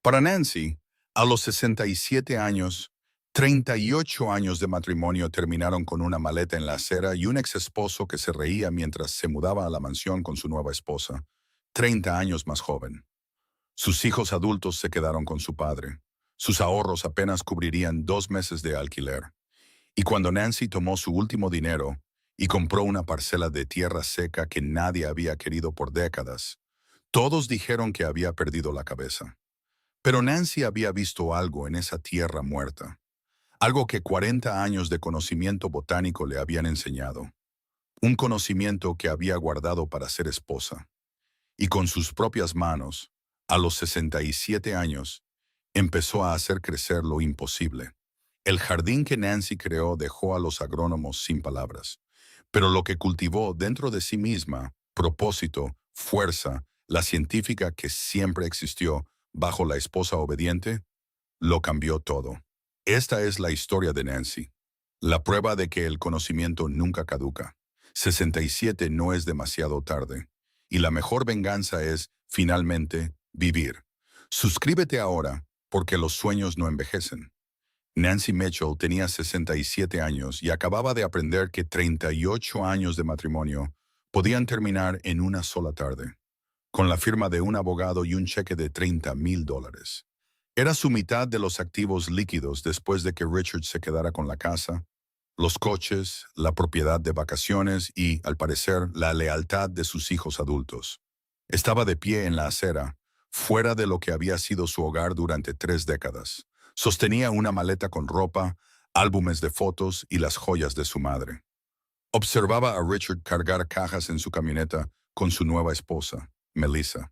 Para Nancy, a los 67 años, 38 años de matrimonio terminaron con una maleta en la acera y un ex esposo que se reía mientras se mudaba a la mansión con su nueva esposa, 30 años más joven. Sus hijos adultos se quedaron con su padre. Sus ahorros apenas cubrirían 2 meses de alquiler. Y cuando Nancy tomó su último dinero y compró una parcela de tierra seca que nadie había querido por décadas, todos dijeron que había perdido la cabeza. Pero Nancy había visto algo en esa tierra muerta, algo que 40 años de conocimiento botánico le habían enseñado, un conocimiento que había guardado para ser esposa. Y con sus propias manos, a los 67 años, empezó a hacer crecer lo imposible. El jardín que Nancy creó dejó a los agrónomos sin palabras, pero lo que cultivó dentro de sí misma, propósito, fuerza, la científica que siempre existió bajo la esposa obediente, lo cambió todo. Esta es la historia de Nancy, la prueba de que el conocimiento nunca caduca. 67 no es demasiado tarde, y la mejor venganza es, finalmente, vivir. Suscríbete ahora, porque los sueños no envejecen. Nancy Mitchell tenía 67 años y acababa de aprender que 38 años de matrimonio podían terminar en una sola tarde, con la firma de un abogado y un cheque de $30,000. Era su mitad de los activos líquidos después de que Richard se quedara con la casa, los coches, la propiedad de vacaciones y, al parecer, la lealtad de sus hijos adultos. Estaba de pie en la acera, fuera de lo que había sido su hogar durante 3 décadas. Sostenía una maleta con ropa, álbumes de fotos y las joyas de su madre. Observaba a Richard cargar cajas en su camioneta con su nueva esposa, Melissa,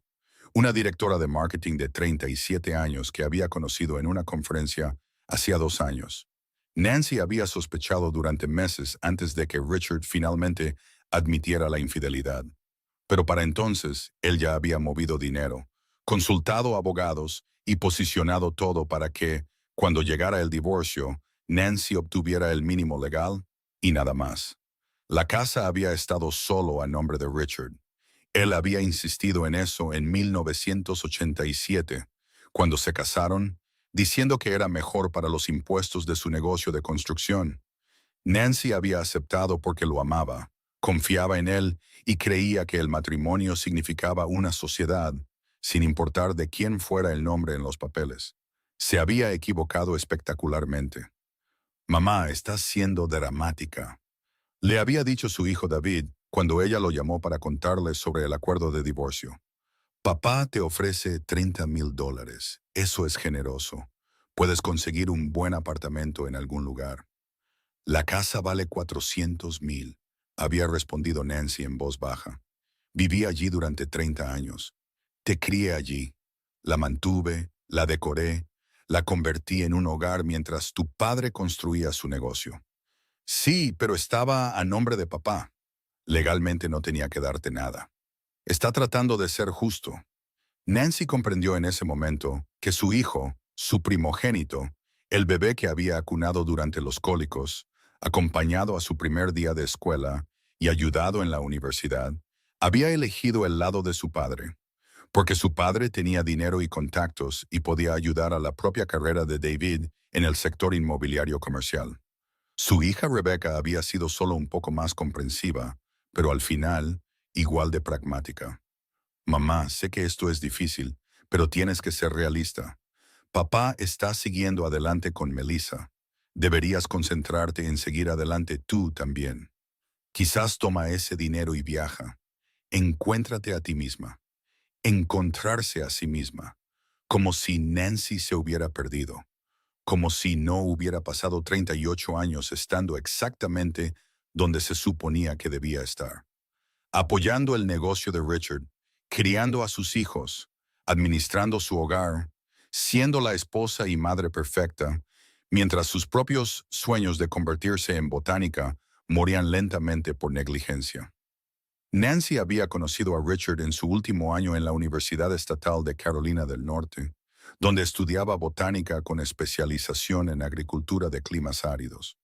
una directora de marketing de 37 años que había conocido en una conferencia hacía 2 años. Nancy había sospechado durante meses antes de que Richard finalmente admitiera la infidelidad. Pero para entonces, él ya había movido dinero, consultado abogados y posicionado todo para que, cuando llegara el divorcio, Nancy obtuviera el mínimo legal y nada más. La casa había estado solo a nombre de Richard. Él había insistido en eso en 1987, cuando se casaron, diciendo que era mejor para los impuestos de su negocio de construcción. Nancy había aceptado porque lo amaba, confiaba en él y creía que el matrimonio significaba una sociedad, sin importar de quién fuera el nombre en los papeles. Se había equivocado espectacularmente. Mamá, estás siendo dramática, le había dicho su hijo David cuando ella lo llamó para contarle sobre el acuerdo de divorcio. Papá te ofrece $30,000. Eso es generoso. Puedes conseguir un buen apartamento en algún lugar. La casa vale 400,000, había respondido Nancy en voz baja. Viví allí durante 30 años. Te crié allí. La mantuve, la decoré, la convertí en un hogar mientras tu padre construía su negocio. Sí, pero estaba a nombre de papá. Legalmente no tenía que darte nada. Está tratando de ser justo. Nancy comprendió en ese momento que su hijo, su primogénito, el bebé que había acunado durante los cólicos, acompañado a su primer día de escuela y ayudado en la universidad, había elegido el lado de su padre, porque su padre tenía dinero y contactos y podía ayudar a la propia carrera de David en el sector inmobiliario comercial. Su hija Rebecca había sido solo un poco más comprensiva, pero al final, igual de pragmática. Mamá, sé que esto es difícil, pero tienes que ser realista. Papá está siguiendo adelante con Melissa. Deberías concentrarte en seguir adelante tú también. Quizás toma ese dinero y viaja. Encuéntrate a ti misma. Encontrarse a sí misma. Como si Nancy se hubiera perdido, como si no hubiera pasado 38 años estando exactamente donde se suponía que debía estar, apoyando el negocio de Richard, criando a sus hijos, administrando su hogar, siendo la esposa y madre perfecta, mientras sus propios sueños de convertirse en botánica morían lentamente por negligencia. Nancy había conocido a Richard en su último año en la Universidad Estatal de Carolina del Norte, donde estudiaba botánica con especialización en agricultura de climas áridos.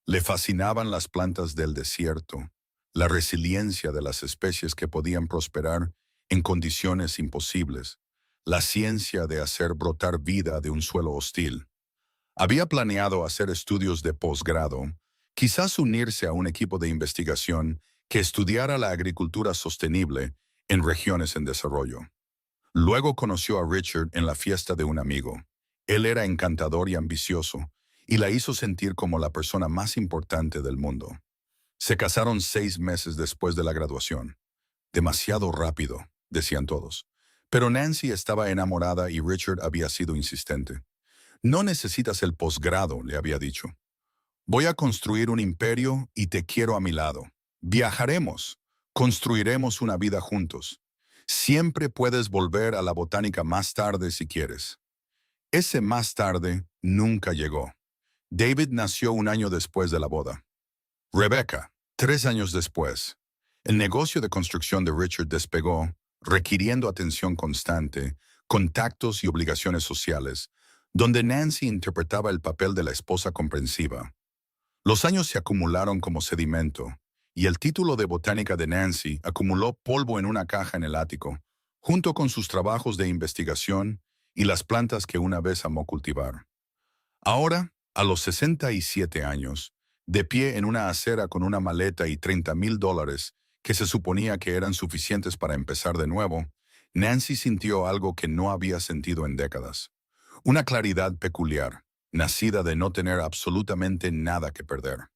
Le fascinaban las plantas del desierto, la resiliencia de las especies que podían prosperar en condiciones imposibles, la ciencia de hacer brotar vida de un suelo hostil. Había planeado hacer estudios de posgrado, quizás unirse a un equipo de investigación que estudiara la agricultura sostenible en regiones en desarrollo. Luego conoció a Richard en la fiesta de un amigo. Él era encantador y ambicioso, y la hizo sentir como la persona más importante del mundo. Se casaron 6 meses después de la graduación. Demasiado rápido, decían todos. Pero Nancy estaba enamorada y Richard había sido insistente. No necesitas el posgrado, le había dicho. Voy a construir un imperio y te quiero a mi lado. Viajaremos, construiremos una vida juntos. Siempre puedes volver a la botánica más tarde si quieres. Ese más tarde nunca llegó. David nació un año después de la boda. Rebecca, 3 años después. El negocio de construcción de Richard despegó, requiriendo atención constante, contactos y obligaciones sociales, donde Nancy interpretaba el papel de la esposa comprensiva. Los años se acumularon como sedimento, y el título de botánica de Nancy acumuló polvo en una caja en el ático, junto con sus trabajos de investigación y las plantas que una vez amó cultivar. Ahora, a los 67 años, de pie en una acera con una maleta y $30,000 que se suponía que eran suficientes para empezar de nuevo, Nancy sintió algo que no había sentido en décadas. Una claridad peculiar, nacida de no tener absolutamente nada que perder.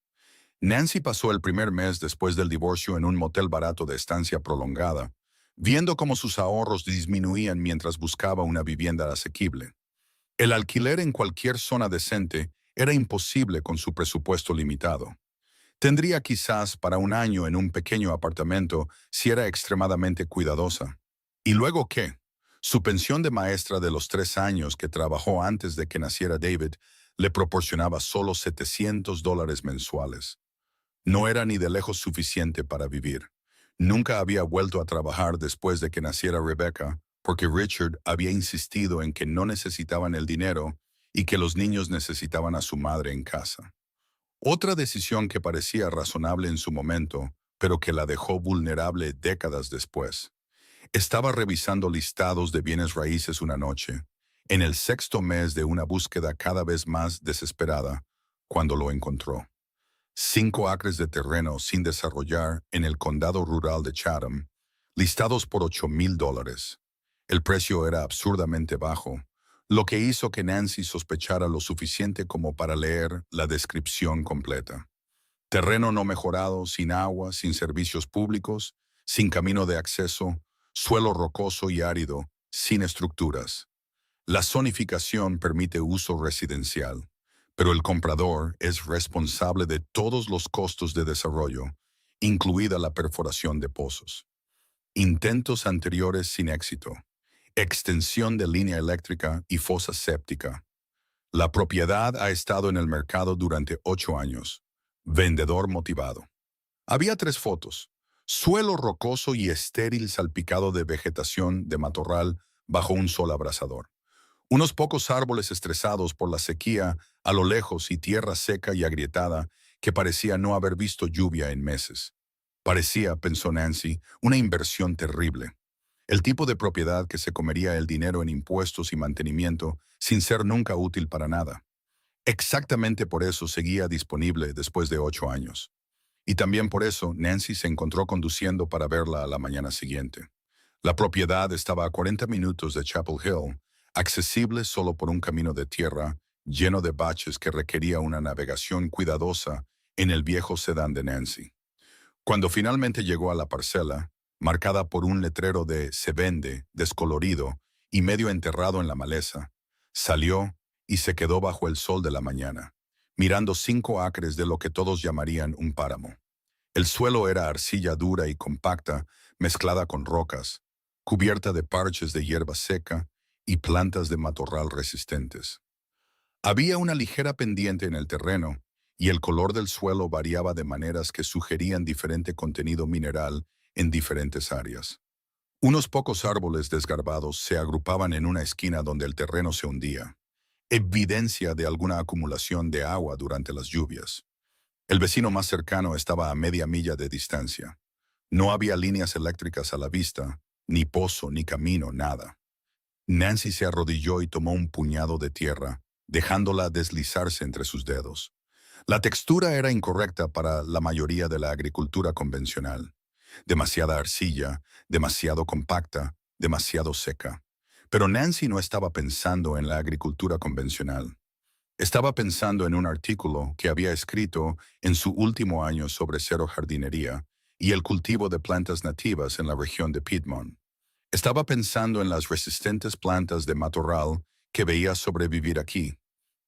Nancy pasó el primer mes después del divorcio en un motel barato de estancia prolongada, viendo cómo sus ahorros disminuían mientras buscaba una vivienda asequible. El alquiler en cualquier zona decente era imposible con su presupuesto limitado. Tendría quizás para un año en un pequeño apartamento si era extremadamente cuidadosa. ¿Y luego qué? Su pensión de maestra de los 3 años que trabajó antes de que naciera David le proporcionaba solo $700 mensuales. No era ni de lejos suficiente para vivir. Nunca había vuelto a trabajar después de que naciera Rebecca, porque Richard había insistido en que no necesitaban el dinero y que los niños necesitaban a su madre en casa. Otra decisión que parecía razonable en su momento, pero que la dejó vulnerable décadas después. Estaba revisando listados de bienes raíces una noche, en el 6.º mes de una búsqueda cada vez más desesperada, cuando lo encontró. 5 acres de terreno sin desarrollar en el condado rural de Chatham, listados por $8,000. El precio era absurdamente bajo, lo que hizo que Nancy sospechara lo suficiente como para leer la descripción completa. Terreno no mejorado, sin agua, sin servicios públicos, sin camino de acceso, suelo rocoso y árido, sin estructuras. La zonificación permite uso residencial, pero el comprador es responsable de todos los costos de desarrollo, incluida la perforación de pozos. Intentos anteriores sin éxito. Extensión de línea eléctrica y fosa séptica. La propiedad ha estado en el mercado durante 8 años. Vendedor motivado. Había 3 fotos. Suelo rocoso y estéril salpicado de vegetación de matorral bajo un sol abrasador. Unos pocos árboles estresados por la sequía a lo lejos y tierra seca y agrietada que parecía no haber visto lluvia en meses. Parecía, pensó Nancy, una inversión terrible. El tipo de propiedad que se comería el dinero en impuestos y mantenimiento sin ser nunca útil para nada. Exactamente por eso seguía disponible después de 8 años. Y también por eso Nancy se encontró conduciendo para verla a la mañana siguiente. La propiedad estaba a 40 minutos de Chapel Hill, accesible solo por un camino de tierra, lleno de baches que requería una navegación cuidadosa en el viejo sedán de Nancy. Cuando finalmente llegó a la parcela, marcada por un letrero de "Se vende", descolorido y medio enterrado en la maleza, salió y se quedó bajo el sol de la mañana, mirando 5 acres de lo que todos llamarían un páramo. El suelo era arcilla dura y compacta, mezclada con rocas, cubierta de parches de hierba seca y plantas de matorral resistentes. Había una ligera pendiente en el terreno, y el color del suelo variaba de maneras que sugerían diferente contenido mineral en diferentes áreas. Unos pocos árboles desgarbados se agrupaban en una esquina donde el terreno se hundía, evidencia de alguna acumulación de agua durante las lluvias. El vecino más cercano estaba a media milla de distancia. No había líneas eléctricas a la vista, ni pozo, ni camino, nada. Nancy se arrodilló y tomó un puñado de tierra, dejándola deslizarse entre sus dedos. La textura era incorrecta para la mayoría de la agricultura convencional. Demasiada arcilla, demasiado compacta, demasiado seca. Pero Nancy no estaba pensando en la agricultura convencional. Estaba pensando en un artículo que había escrito en su último año sobre cero jardinería y el cultivo de plantas nativas en la región de Piedmont. Estaba pensando en las resistentes plantas de matorral que veía sobrevivir aquí,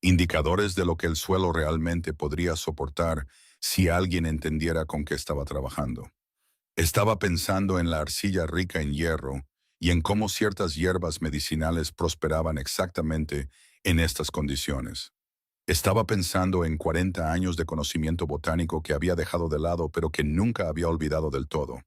indicadores de lo que el suelo realmente podría soportar si alguien entendiera con qué estaba trabajando. Estaba pensando en la arcilla rica en hierro y en cómo ciertas hierbas medicinales prosperaban exactamente en estas condiciones. Estaba pensando en 40 años de conocimiento botánico que había dejado de lado pero que nunca había olvidado del todo.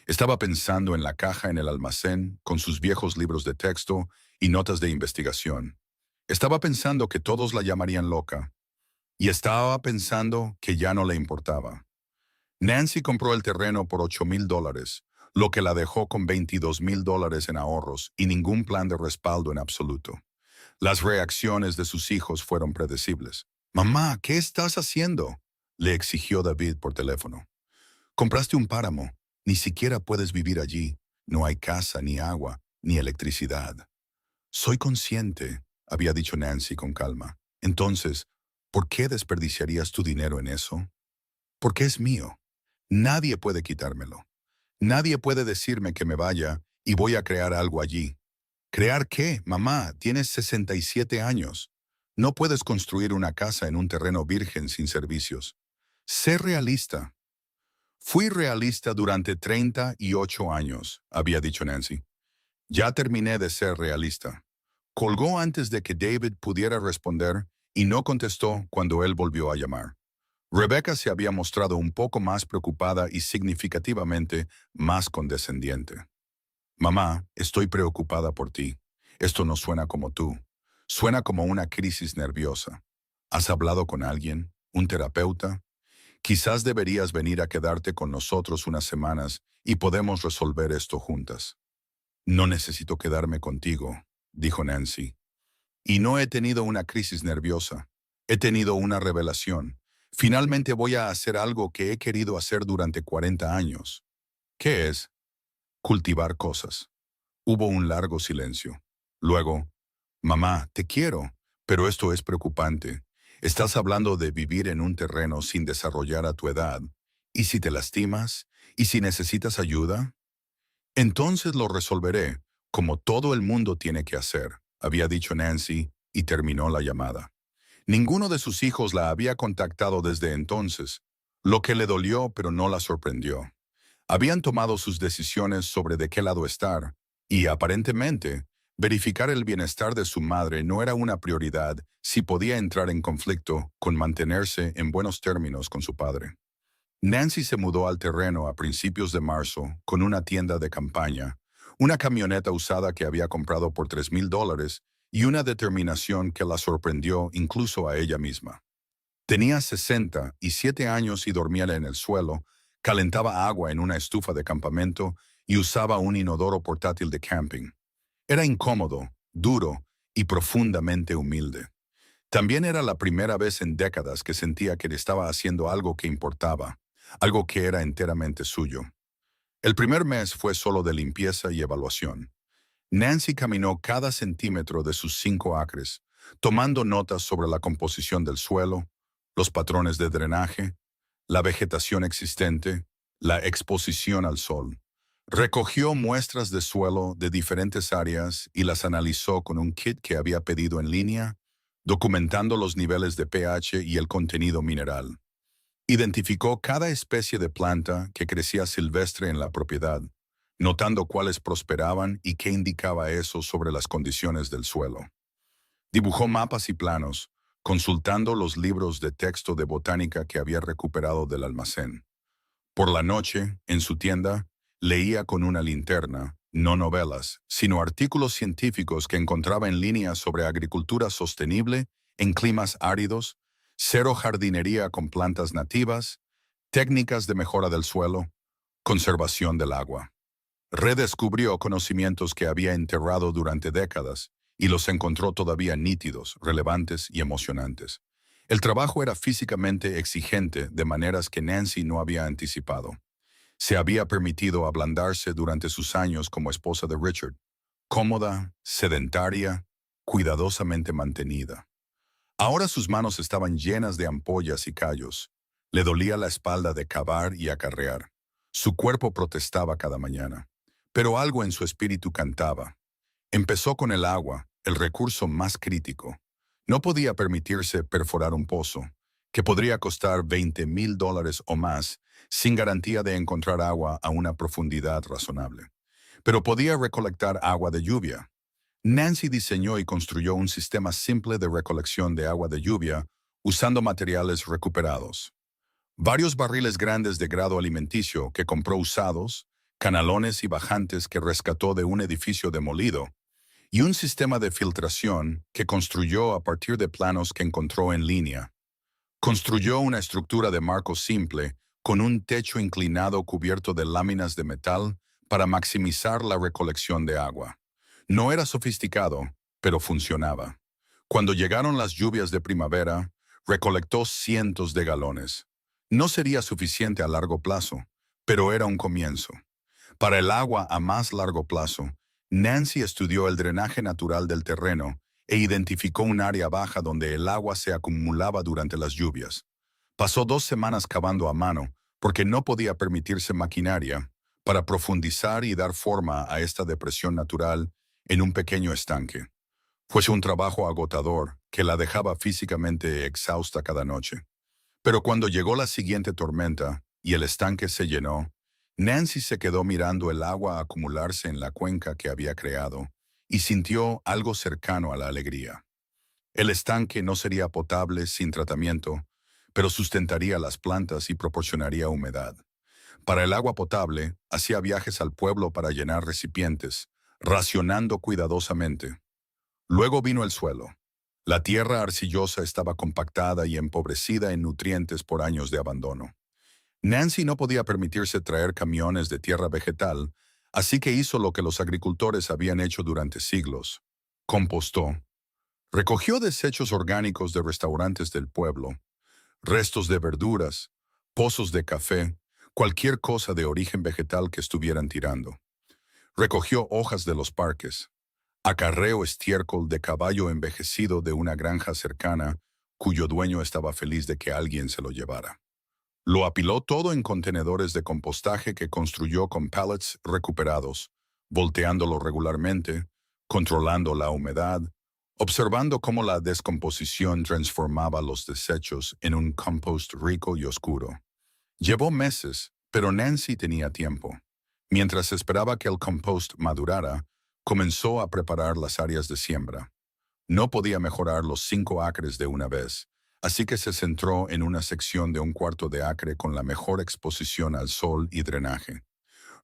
Estaba pensando en la caja en el almacén, con sus viejos libros de texto y notas de investigación. Estaba pensando que todos la llamarían loca. Y estaba pensando que ya no le importaba. Nancy compró el terreno por $8,000, lo que la dejó con $22,000 en ahorros y ningún plan de respaldo en absoluto. Las reacciones de sus hijos fueron predecibles. «Mamá, ¿qué estás haciendo?», le exigió David por teléfono. «Compraste un páramo. Ni siquiera puedes vivir allí. No hay casa, ni agua, ni electricidad». «Soy consciente», había dicho Nancy con calma. «Entonces, ¿por qué desperdiciarías tu dinero en eso?». «Porque es mío. Nadie puede quitármelo. Nadie puede decirme que me vaya y voy a crear algo allí». «¿Crear qué, mamá? Tienes 67 años. No puedes construir una casa en un terreno virgen sin servicios. Sé realista». «Fui realista durante 38 años», había dicho Nancy. «Ya terminé de ser realista». Colgó antes de que David pudiera responder y no contestó cuando él volvió a llamar. Rebecca se había mostrado un poco más preocupada y significativamente más condescendiente. «Mamá, estoy preocupada por ti. Esto no suena como tú. Suena como una crisis nerviosa. ¿Has hablado con alguien? ¿Un terapeuta? Quizás deberías venir a quedarte con nosotros unas semanas y podemos resolver esto juntas». «No necesito quedarme contigo», dijo Nancy. «Y no he tenido una crisis nerviosa. He tenido una revelación. Finalmente voy a hacer algo que he querido hacer durante 40 años». «¿Qué es?». «Cultivar cosas». Hubo un largo silencio. Luego, «Mamá, te quiero, pero esto es preocupante. Estás hablando de vivir en un terreno sin desarrollar a tu edad. ¿Y si te lastimas? ¿Y si necesitas ayuda?». «Entonces lo resolveré, como todo el mundo tiene que hacer», había dicho Nancy, y terminó la llamada. Ninguno de sus hijos la había contactado desde entonces, lo que le dolió pero no la sorprendió. Habían tomado sus decisiones sobre de qué lado estar, y aparentemente, verificar el bienestar de su madre no era una prioridad si podía entrar en conflicto con mantenerse en buenos términos con su padre. Nancy se mudó al terreno a principios de marzo con una tienda de campaña, una camioneta usada que había comprado por $3,000 y una determinación que la sorprendió incluso a ella misma. Tenía 67 años y dormía en el suelo, calentaba agua en una estufa de campamento y usaba un inodoro portátil de camping. Era incómodo, duro y profundamente humilde. También era la primera vez en décadas que sentía que estaba haciendo algo que importaba, algo que era enteramente suyo. El primer mes fue solo de limpieza y evaluación. Nancy caminó cada centímetro de sus 5 acres, tomando notas sobre la composición del suelo, los patrones de drenaje, la vegetación existente, la exposición al sol. Recogió muestras de suelo de diferentes áreas y las analizó con un kit que había pedido en línea, documentando los niveles de pH y el contenido mineral. Identificó cada especie de planta que crecía silvestre en la propiedad, notando cuáles prosperaban y qué indicaba eso sobre las condiciones del suelo. Dibujó mapas y planos, consultando los libros de texto de botánica que había recuperado del almacén. Por la noche, en su tienda, leía con una linterna, no novelas, sino artículos científicos que encontraba en línea sobre agricultura sostenible en climas áridos, cero jardinería con plantas nativas, técnicas de mejora del suelo, conservación del agua. Redescubrió conocimientos que había enterrado durante décadas y los encontró todavía nítidos, relevantes y emocionantes. El trabajo era físicamente exigente de maneras que Nancy no había anticipado. Se había permitido ablandarse durante sus años como esposa de Richard, cómoda, sedentaria, cuidadosamente mantenida. Ahora sus manos estaban llenas de ampollas y callos. Le dolía la espalda de cavar y acarrear. Su cuerpo protestaba cada mañana. Pero algo en su espíritu cantaba. Empezó con el agua, el recurso más crítico. No podía permitirse perforar un pozo, que podría costar $20,000 o más, sin garantía de encontrar agua a una profundidad razonable. Pero podía recolectar agua de lluvia. Nancy diseñó y construyó un sistema simple de recolección de agua de lluvia usando materiales recuperados. Varios barriles grandes de grado alimenticio que compró usados, canalones y bajantes que rescató de un edificio demolido, y un sistema de filtración que construyó a partir de planos que encontró en línea. Construyó una estructura de marco simple con un techo inclinado cubierto de láminas de metal para maximizar la recolección de agua. No era sofisticado, pero funcionaba. Cuando llegaron las lluvias de primavera, recolectó cientos de galones. No sería suficiente a largo plazo, pero era un comienzo. Para el agua a más largo plazo, Nancy estudió el drenaje natural del terreno e identificó un área baja donde el agua se acumulaba durante las lluvias. Pasó 2 semanas cavando a mano porque no podía permitirse maquinaria para profundizar y dar forma a esta depresión natural en un pequeño estanque. Fue un trabajo agotador que la dejaba físicamente exhausta cada noche. Pero cuando llegó la siguiente tormenta y el estanque se llenó, Nancy se quedó mirando el agua acumularse en la cuenca que había creado y sintió algo cercano a la alegría. El estanque no sería potable sin tratamiento, pero sustentaría las plantas y proporcionaría humedad. Para el agua potable, hacía viajes al pueblo para llenar recipientes, racionando cuidadosamente. Luego vino el suelo. La tierra arcillosa estaba compactada y empobrecida en nutrientes por años de abandono. Nancy no podía permitirse traer camiones de tierra vegetal, así que hizo lo que los agricultores habían hecho durante siglos. Compostó. Recogió desechos orgánicos de restaurantes del pueblo, restos de verduras, pozos de café, cualquier cosa de origen vegetal que estuvieran tirando. Recogió hojas de los parques, acarreó estiércol de caballo envejecido de una granja cercana, cuyo dueño estaba feliz de que alguien se lo llevara. Lo apiló todo en contenedores de compostaje que construyó con pallets recuperados, volteándolo regularmente, controlando la humedad, observando cómo la descomposición transformaba los desechos en un compost rico y oscuro. Llevó meses, pero Nancy tenía tiempo. Mientras esperaba que el compost madurara, comenzó a preparar las áreas de siembra. No podía mejorar los 5 acres de una vez, así que se centró en una sección de 1/4 de acre con la mejor exposición al sol y drenaje.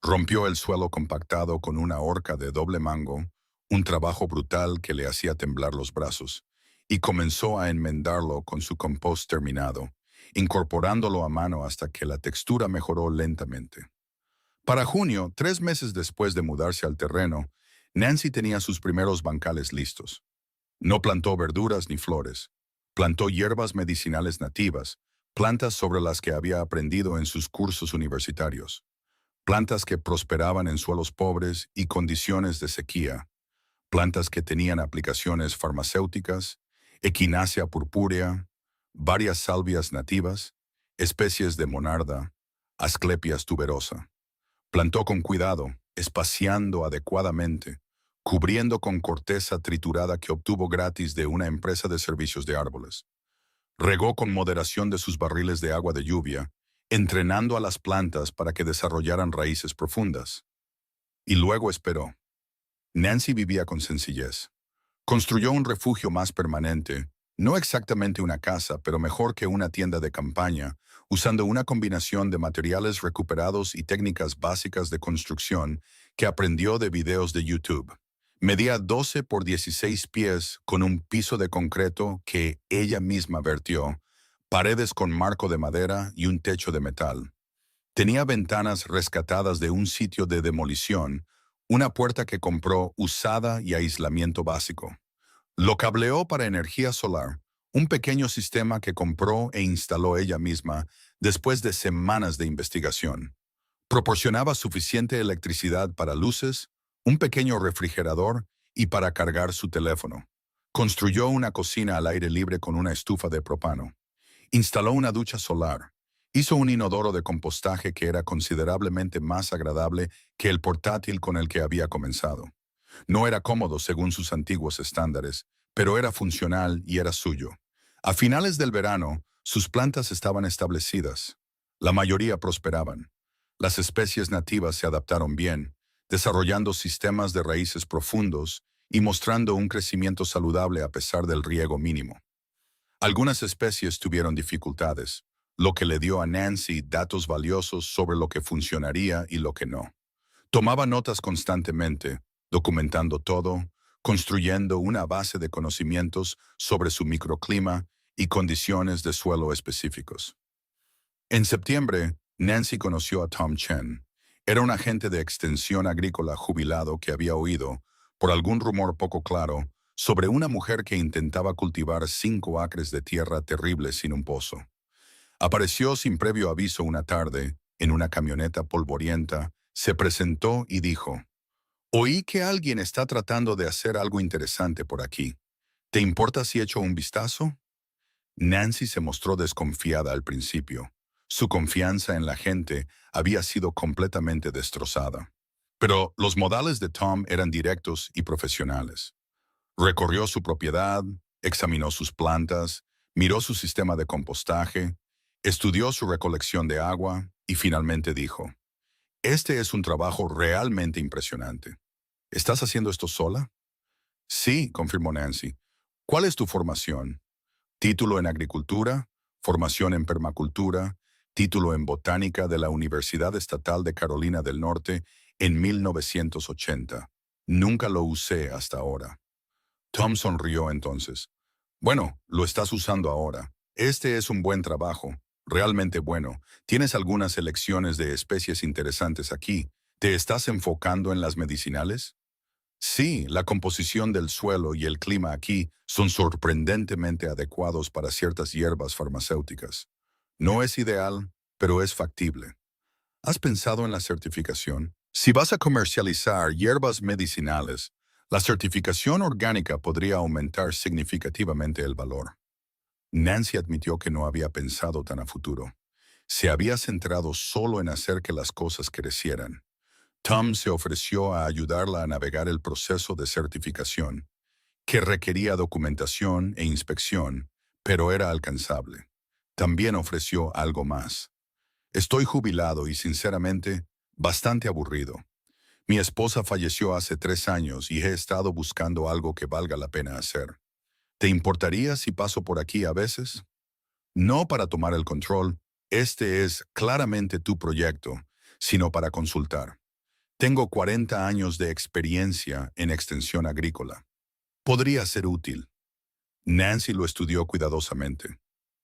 Rompió el suelo compactado con una horca de doble mango, un trabajo brutal que le hacía temblar los brazos, y comenzó a enmendarlo con su compost terminado, incorporándolo a mano hasta que la textura mejoró lentamente. Para junio, 3 meses después de mudarse al terreno, Nancy tenía sus primeros bancales listos. No plantó verduras ni flores. Plantó hierbas medicinales nativas, plantas sobre las que había aprendido en sus cursos universitarios. Plantas que prosperaban en suelos pobres y condiciones de sequía. Plantas que tenían aplicaciones farmacéuticas, Echinacea purpúrea, varias salvias nativas, especies de monarda, Asclepias tuberosa. Plantó con cuidado, espaciando adecuadamente, cubriendo con corteza triturada que obtuvo gratis de una empresa de servicios de árboles. Regó con moderación de sus barriles de agua de lluvia, entrenando a las plantas para que desarrollaran raíces profundas. Y luego esperó. Nancy vivía con sencillez. Construyó un refugio más permanente, no exactamente una casa, pero mejor que una tienda de campaña, usando una combinación de materiales recuperados y técnicas básicas de construcción que aprendió de videos de YouTube. Medía 12 por 16 pies con un piso de concreto que ella misma vertió, paredes con marco de madera y un techo de metal. Tenía ventanas rescatadas de un sitio de demolición, una puerta que compró usada y aislamiento básico. Lo cableó para energía solar, un pequeño sistema que compró e instaló ella misma después de semanas de investigación. Proporcionaba suficiente electricidad para luces, un pequeño refrigerador y para cargar su teléfono. Construyó una cocina al aire libre con una estufa de propano. Instaló una ducha solar. Hizo un inodoro de compostaje que era considerablemente más agradable que el portátil con el que había comenzado. No era cómodo según sus antiguos estándares, pero era funcional y era suyo. A finales del verano, sus plantas estaban establecidas. La mayoría prosperaban. Las especies nativas se adaptaron bien, desarrollando sistemas de raíces profundos y mostrando un crecimiento saludable a pesar del riego mínimo. Algunas especies tuvieron dificultades, lo que le dio a Nancy datos valiosos sobre lo que funcionaría y lo que no. Tomaba notas constantemente, documentando todo, construyendo una base de conocimientos sobre su microclima y condiciones de suelo específicos. En septiembre, Nancy conoció a Tom Chen. Era un agente de extensión agrícola jubilado que había oído, por algún rumor poco claro, sobre una mujer que intentaba cultivar 5 acres de tierra terrible sin un pozo. Apareció sin previo aviso una tarde, en una camioneta polvorienta, se presentó y dijo: «Oí que alguien está tratando de hacer algo interesante por aquí. ¿Te importa si echo un vistazo?» Nancy se mostró desconfiada al principio. Su confianza en la gente había sido completamente destrozada. Pero los modales de Tom eran directos y profesionales. Recorrió su propiedad, examinó sus plantas, miró su sistema de compostaje, estudió su recolección de agua y finalmente dijo: «Este es un trabajo realmente impresionante. ¿Estás haciendo esto sola?» «Sí», confirmó Nancy. «¿Cuál es tu formación?» «Título en agricultura, formación en permacultura, título en botánica de la Universidad Estatal de Carolina del Norte en 1980. Nunca lo usé hasta ahora». Tom sonrió entonces. «Bueno, lo estás usando ahora. Este es un buen trabajo, realmente bueno. Tienes algunas selecciones de especies interesantes aquí. ¿Te estás enfocando en las medicinales?» «Sí, la composición del suelo y el clima aquí son sorprendentemente adecuados para ciertas hierbas farmacéuticas. No es ideal, pero es factible». ¿Has pensado en la certificación? Si vas a comercializar hierbas medicinales, la certificación orgánica podría aumentar significativamente el valor. Nancy admitió que no había pensado tan a futuro. Se había centrado solo en hacer que las cosas crecieran. Tom se ofreció a ayudarla a navegar el proceso de certificación, que requería documentación e inspección, pero era alcanzable. También ofreció algo más. «Estoy jubilado y, sinceramente, bastante aburrido. Mi esposa falleció hace 3 años y he estado buscando algo que valga la pena hacer. ¿Te importaría si paso por aquí a veces?» «No para tomar el control, este es claramente tu proyecto, sino para consultar. Tengo 40 años de experiencia en extensión agrícola. Podría ser útil». Nancy lo estudió cuidadosamente.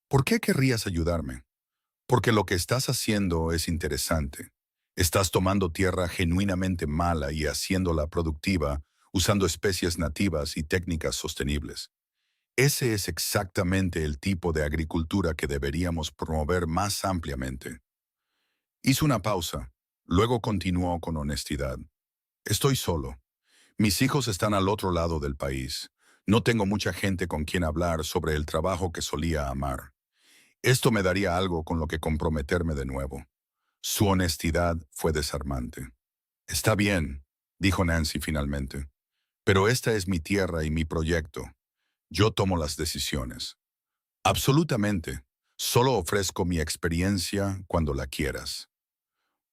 «¿Por qué querrías ayudarme?» «Porque lo que estás haciendo es interesante. Estás tomando tierra genuinamente mala y haciéndola productiva usando especies nativas y técnicas sostenibles. Ese es exactamente el tipo de agricultura que deberíamos promover más ampliamente». Hizo una pausa, luego continuó con honestidad. «Estoy solo. Mis hijos están al otro lado del país. No tengo mucha gente con quien hablar sobre el trabajo que solía amar. Esto me daría algo con lo que comprometerme de nuevo». Su honestidad fue desarmante. «Está bien», dijo Nancy finalmente, «pero esta es mi tierra y mi proyecto. Yo tomo las decisiones». «Absolutamente. Solo ofrezco mi experiencia cuando la quieras».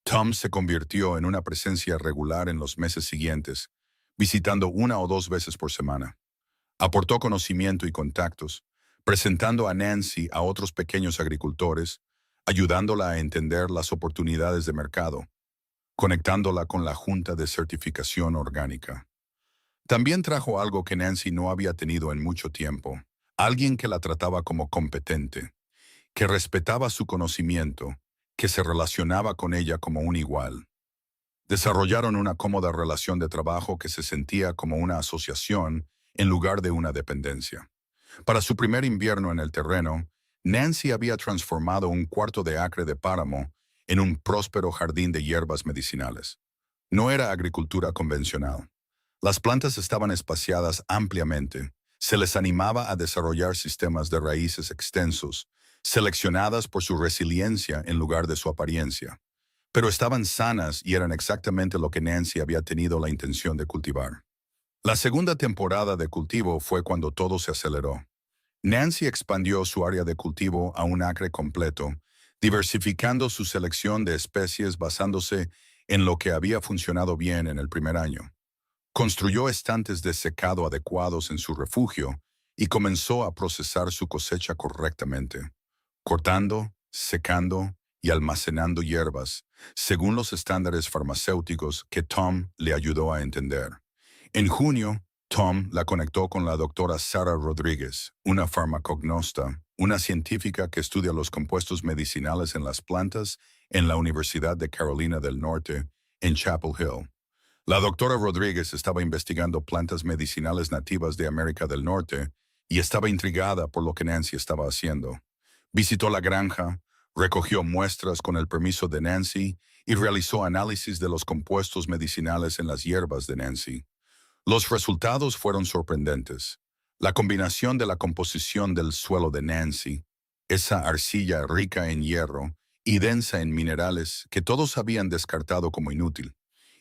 Tom se convirtió en una presencia regular en los meses siguientes, visitando 1 o 2 veces por semana. Aportó conocimiento y contactos, presentando a Nancy a otros pequeños agricultores, ayudándola a entender las oportunidades de mercado, conectándola con la Junta de Certificación Orgánica. También trajo algo que Nancy no había tenido en mucho tiempo, alguien que la trataba como competente, que respetaba su conocimiento que se relacionaba con ella como un igual. Desarrollaron una cómoda relación de trabajo que se sentía como una asociación en lugar de una dependencia. Para su primer invierno en el terreno, Nancy había transformado un cuarto de acre de páramo en un próspero jardín de hierbas medicinales. No era agricultura convencional. Las plantas estaban espaciadas ampliamente. Se les animaba a desarrollar sistemas de raíces extensos, seleccionadas por su resiliencia en lugar de su apariencia. Pero estaban sanas y eran exactamente lo que Nancy había tenido la intención de cultivar. La segunda temporada de cultivo fue cuando todo se aceleró. Nancy expandió su área de cultivo a un acre completo, diversificando su selección de especies basándose en lo que había funcionado bien en el primer año. Construyó estantes de secado adecuados en su refugio y comenzó a procesar su cosecha correctamente, cortando, secando y almacenando hierbas, según los estándares farmacéuticos que Tom le ayudó a entender. En junio, Tom la conectó con la doctora Sarah Rodríguez, una farmacognosta, una científica que estudia los compuestos medicinales en las plantas en la Universidad de Carolina del Norte, en Chapel Hill. La doctora Rodríguez estaba investigando plantas medicinales nativas de América del Norte y estaba intrigada por lo que Nancy estaba haciendo. Visitó la granja, recogió muestras con el permiso de Nancy y realizó análisis de los compuestos medicinales en las hierbas de Nancy. Los resultados fueron sorprendentes. La combinación de la composición del suelo de Nancy, esa arcilla rica en hierro y densa en minerales que todos habían descartado como inútil,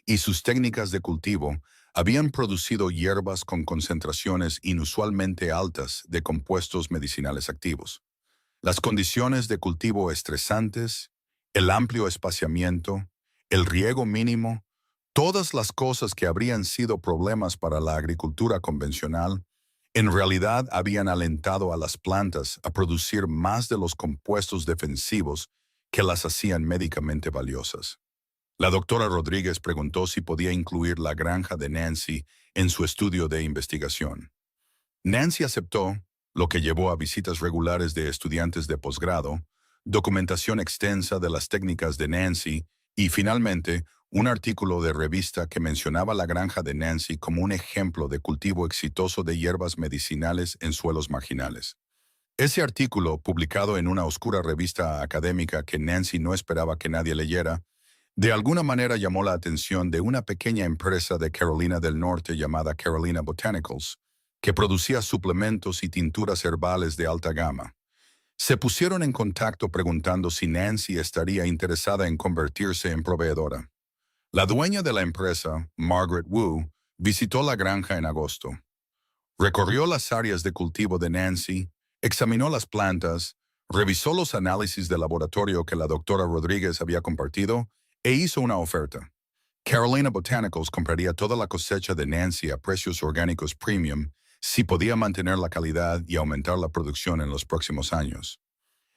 y sus técnicas de cultivo habían producido hierbas con concentraciones inusualmente altas de compuestos medicinales activos. Las condiciones de cultivo estresantes, el amplio espaciamiento, el riego mínimo, todas las cosas que habrían sido problemas para la agricultura convencional, en realidad habían alentado a las plantas a producir más de los compuestos defensivos que las hacían médicamente valiosas. La doctora Rodríguez preguntó si podía incluir la granja de Nancy en su estudio de investigación. Nancy aceptó, lo que llevó a visitas regulares de estudiantes de posgrado, documentación extensa de las técnicas de Nancy y, finalmente, un artículo de revista que mencionaba la granja de Nancy como un ejemplo de cultivo exitoso de hierbas medicinales en suelos marginales. Ese artículo, publicado en una oscura revista académica que Nancy no esperaba que nadie leyera, de alguna manera llamó la atención de una pequeña empresa de Carolina del Norte llamada Carolina Botanicals, que producía suplementos y tinturas herbales de alta gama. Se pusieron en contacto preguntando si Nancy estaría interesada en convertirse en proveedora. La dueña de la empresa, Margaret Wu, visitó la granja en agosto. Recorrió las áreas de cultivo de Nancy, examinó las plantas, revisó los análisis de laboratorio que la doctora Rodríguez había compartido e hizo una oferta. Carolina Botanicals compraría toda la cosecha de Nancy a precios orgánicos premium si podía mantener la calidad y aumentar la producción en los próximos años.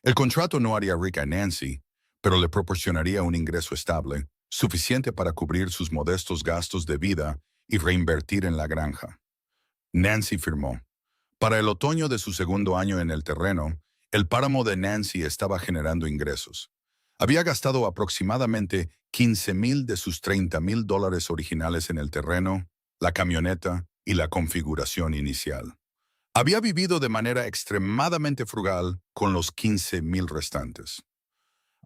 El contrato no haría rica a Nancy, pero le proporcionaría un ingreso estable, suficiente para cubrir sus modestos gastos de vida y reinvertir en la granja. Nancy firmó. Para el otoño de su segundo año en el terreno, el páramo de Nancy estaba generando ingresos. Había gastado aproximadamente 15,000 de sus $30,000 originales en el terreno, la camioneta y la configuración inicial. Había vivido de manera extremadamente frugal con los 15,000 restantes.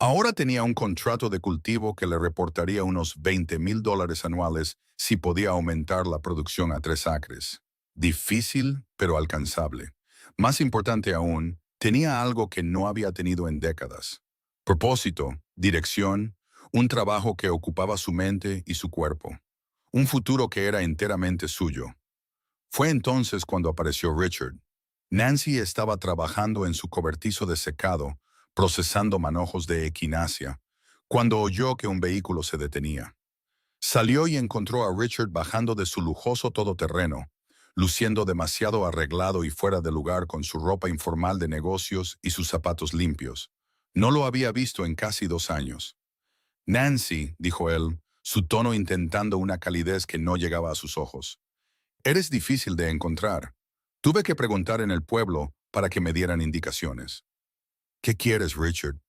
Ahora tenía un contrato de cultivo que le reportaría unos $20,000 anuales si podía aumentar la producción a 3 acres. Difícil, pero alcanzable. Más importante aún, tenía algo que no había tenido en décadas. Propósito, dirección, un trabajo que ocupaba su mente y su cuerpo. Un futuro que era enteramente suyo. Fue entonces cuando apareció Richard. Nancy estaba trabajando en su cobertizo de secado, procesando manojos de equinacia, cuando oyó que un vehículo se detenía. Salió y encontró a Richard bajando de su lujoso todoterreno, luciendo demasiado arreglado y fuera de lugar con su ropa informal de negocios y sus zapatos limpios. No lo había visto en casi 2 años. Nancy, dijo él, su tono intentando una calidez que no llegaba a sus ojos. Eres difícil de encontrar. Tuve que preguntar en el pueblo para que me dieran indicaciones. ¿Qué quieres, Richard?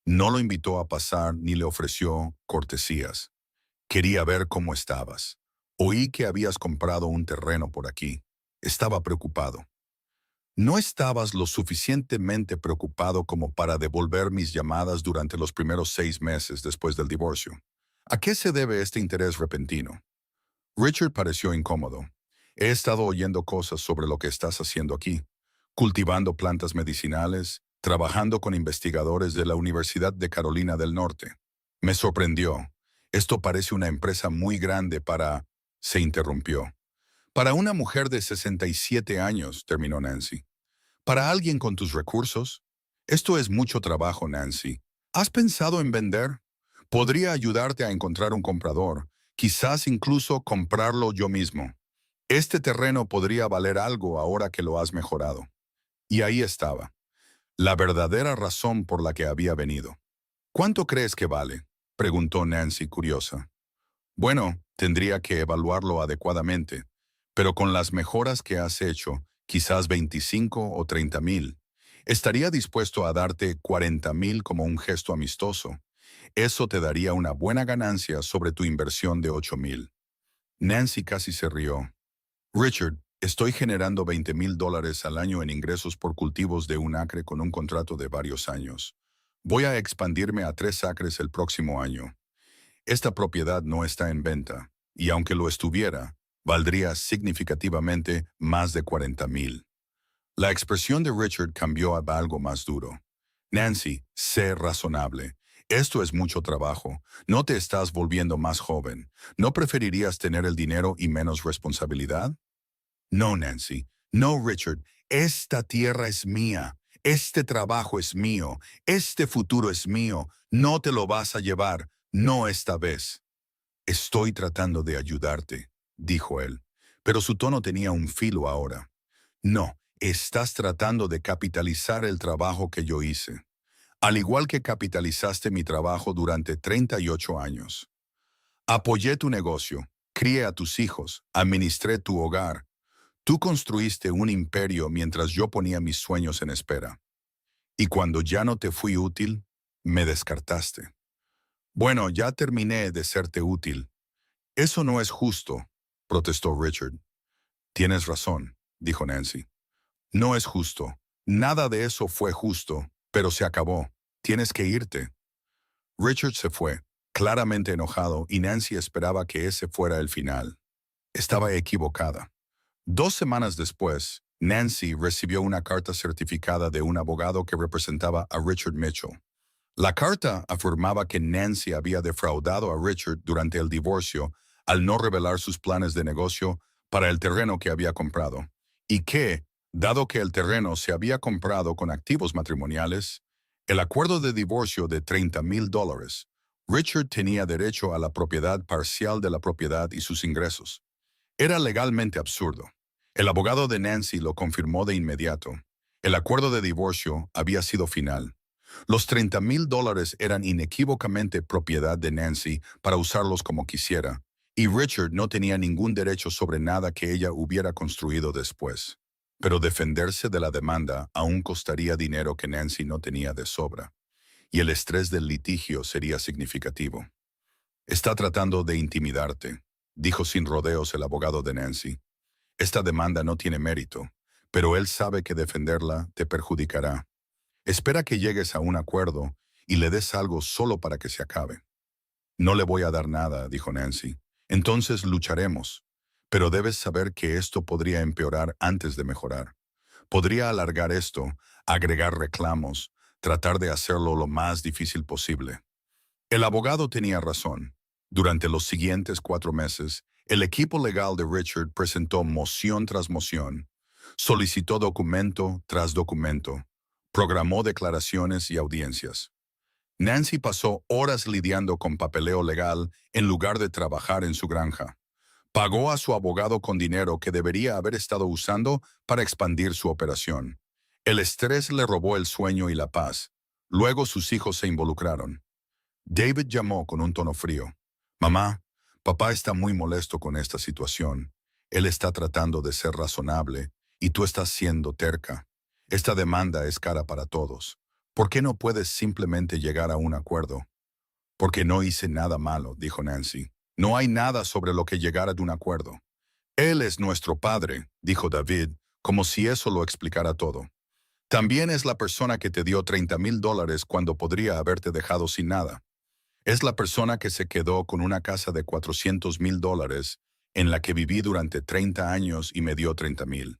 No lo invitó a pasar ni le ofreció cortesías. Quería ver cómo estabas. Oí que habías comprado un terreno por aquí. Estaba preocupado. No estabas lo suficientemente preocupado como para devolver mis llamadas durante los primeros 6 meses después del divorcio. ¿A qué se debe este interés repentino? Richard pareció incómodo. He estado oyendo cosas sobre lo que estás haciendo aquí, cultivando plantas medicinales, trabajando con investigadores de la Universidad de Carolina del Norte. Me sorprendió. Esto parece una empresa muy grande para... Se interrumpió. Para una mujer de 67 años, terminó Nancy. Para alguien con tus recursos. Esto es mucho trabajo, Nancy. ¿Has pensado en vender? Podría ayudarte a encontrar un comprador, quizás incluso comprarlo yo mismo. Este terreno podría valer algo ahora que lo has mejorado. Y ahí estaba, la verdadera razón por la que había venido. ¿Cuánto crees que vale? Preguntó Nancy curiosa. Bueno, tendría que evaluarlo adecuadamente, pero con las mejoras que has hecho, quizás 25 o 30,000. Estaría dispuesto a darte 40,000 como un gesto amistoso. Eso te daría una buena ganancia sobre tu inversión de 8,000. Nancy casi se rió. Richard, estoy generando $20,000 al año en ingresos por cultivos de 1 acre con un contrato de varios años. Voy a expandirme a 3 acres el próximo año. Esta propiedad no está en venta, y aunque lo estuviera, valdría significativamente más de 40,000. La expresión de Richard cambió a algo más duro. Nancy, sé razonable. Esto es mucho trabajo. No te estás volviendo más joven. ¿No preferirías tener el dinero y menos responsabilidad? No, Nancy. No, Richard. Esta tierra es mía. Este trabajo es mío. Este futuro es mío. No te lo vas a llevar. No esta vez. Estoy tratando de ayudarte, dijo él, pero su tono tenía un filo ahora. No, estás tratando de capitalizar el trabajo que yo hice, al igual que capitalizaste mi trabajo durante 38 años. Apoyé tu negocio, crié a tus hijos, administré tu hogar. Tú construiste un imperio mientras yo ponía mis sueños en espera. Y cuando ya no te fui útil, me descartaste. Bueno, ya terminé de serte útil. Eso no es justo, protestó Richard. Tienes razón, dijo Nancy. No es justo. Nada de eso fue justo, pero se acabó. Tienes que irte. Richard se fue, claramente enojado, y Nancy esperaba que ese fuera el final. Estaba equivocada. 2 semanas después, Nancy recibió una carta certificada de un abogado que representaba a Richard Mitchell. La carta afirmaba que Nancy había defraudado a Richard durante el divorcio al no revelar sus planes de negocio para el terreno que había comprado, y que, dado que el terreno se había comprado con activos matrimoniales, el acuerdo de divorcio de $30,000, Richard tenía derecho a la propiedad parcial de la propiedad y sus ingresos. Era legalmente absurdo. El abogado de Nancy lo confirmó de inmediato. El acuerdo de divorcio había sido final. Los $30,000 eran inequívocamente propiedad de Nancy para usarlos como quisiera, y Richard no tenía ningún derecho sobre nada que ella hubiera construido después. Pero defenderse de la demanda aún costaría dinero que Nancy no tenía de sobra, y el estrés del litigio sería significativo. Está tratando de intimidarte, dijo sin rodeos el abogado de Nancy. Esta demanda no tiene mérito, pero él sabe que defenderla te perjudicará. Espera que llegues a un acuerdo y le des algo solo para que se acabe. No le voy a dar nada, dijo Nancy. Entonces lucharemos. Pero debes saber que esto podría empeorar antes de mejorar. Podría alargar esto, agregar reclamos, tratar de hacerlo lo más difícil posible. El abogado tenía razón. Durante los siguientes 4 meses, el equipo legal de Richard presentó moción tras moción, solicitó documento tras documento, programó declaraciones y audiencias. Nancy pasó horas lidiando con papeleo legal en lugar de trabajar en su granja. Pagó a su abogado con dinero que debería haber estado usando para expandir su operación. El estrés le robó el sueño y la paz. Luego sus hijos se involucraron. David llamó con un tono frío. Mamá, papá está muy molesto con esta situación. Él está tratando de ser razonable y tú estás siendo terca. Esta demanda es cara para todos. ¿Por qué no puedes simplemente llegar a un acuerdo? Porque no hice nada malo, dijo Nancy. No hay nada sobre lo que llegar a un acuerdo. Él es nuestro padre, dijo David, como si eso lo explicara todo. También es la persona que te dio $30,000 cuando podría haberte dejado sin nada. Es la persona que se quedó con una casa de $400,000 en la que viví durante 30 años y me dio 30,000.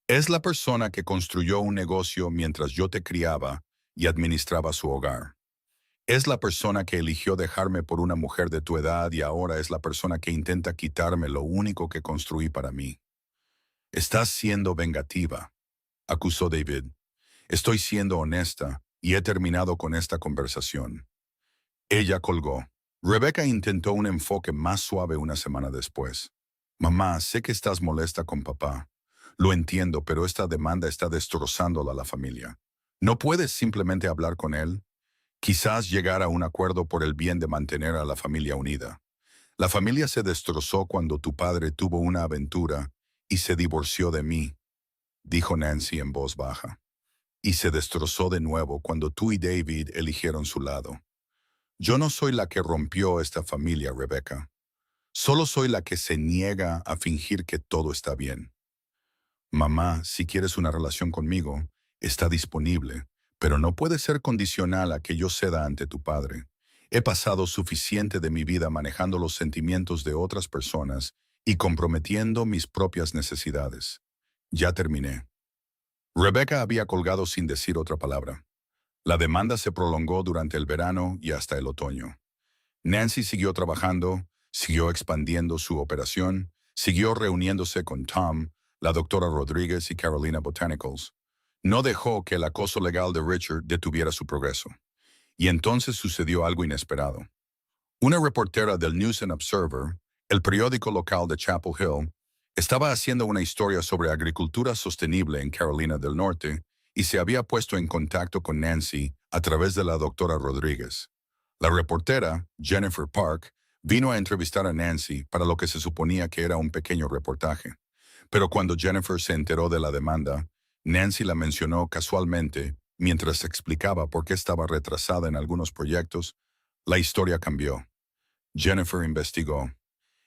Es la persona que construyó un negocio mientras yo te criaba y administraba su hogar. Es la persona que eligió dejarme por una mujer de tu edad y ahora es la persona que intenta quitarme lo único que construí para mí. Estás siendo vengativa, acusó David. Estoy siendo honesta y he terminado con esta conversación. Ella colgó. Rebecca intentó un enfoque más suave una semana después. Mamá, sé que estás molesta con papá. Lo entiendo, pero esta demanda está destrozándola a la familia. ¿No puedes simplemente hablar con él? Quizás llegar a un acuerdo por el bien de mantener a la familia unida. La familia se destrozó cuando tu padre tuvo una aventura y se divorció de mí, dijo Nancy en voz baja. Y se destrozó de nuevo cuando tú y David eligieron su lado. Yo no soy la que rompió esta familia, Rebecca. Solo soy la que se niega a fingir que todo está bien. Mamá, si quieres una relación conmigo, está disponible, pero no puede ser condicional a que yo ceda ante tu padre. He pasado suficiente de mi vida manejando los sentimientos de otras personas y comprometiendo mis propias necesidades. Ya terminé. Rebecca había colgado sin decir otra palabra. La demanda se prolongó durante el verano y hasta el otoño. Nancy siguió trabajando, siguió expandiendo su operación, siguió reuniéndose con Tom, la doctora Rodríguez y Carolina Botanicals. No dejó que el acoso legal de Richard detuviera su progreso. Y entonces sucedió algo inesperado. Una reportera del News and Observer, el periódico local de Chapel Hill, estaba haciendo una historia sobre agricultura sostenible en Carolina del Norte y se había puesto en contacto con Nancy a través de la doctora Rodríguez. La reportera, Jennifer Park, vino a entrevistar a Nancy para lo que se suponía que era un pequeño reportaje. Pero cuando Jennifer se enteró de la demanda, Nancy la mencionó casualmente mientras explicaba por qué estaba retrasada en algunos proyectos. La historia cambió. Jennifer investigó.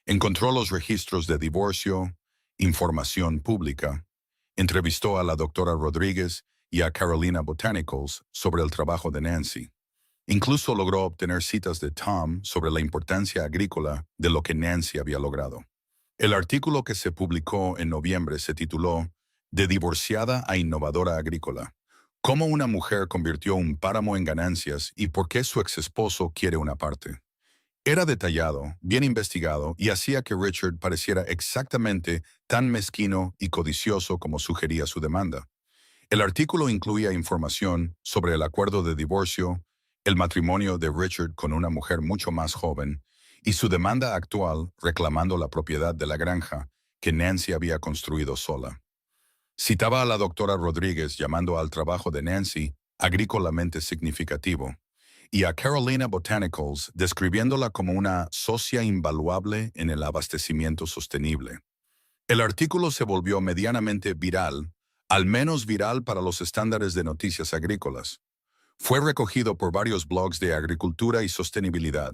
Encontró los registros de divorcio, información pública, entrevistó a la doctora Rodríguez y a Carolina Botanicals sobre el trabajo de Nancy. Incluso logró obtener citas de Tom sobre la importancia agrícola de lo que Nancy había logrado. El artículo que se publicó en noviembre se tituló De divorciada a innovadora agrícola. Cómo una mujer convirtió un páramo en ganancias y por qué su exesposo quiere una parte. Era detallado, bien investigado y hacía que Richard pareciera exactamente tan mezquino y codicioso como sugería su demanda. El artículo incluía información sobre el acuerdo de divorcio, el matrimonio de Richard con una mujer mucho más joven y su demanda actual reclamando la propiedad de la granja que Nancy había construido sola. Citaba a la doctora Rodríguez llamando al trabajo de Nancy agrícolamente significativo y a Carolina Botanicals describiéndola como una socia invaluable en el abastecimiento sostenible. El artículo se volvió medianamente viral, al menos viral para los estándares de noticias agrícolas. Fue recogido por varios blogs de agricultura y sostenibilidad.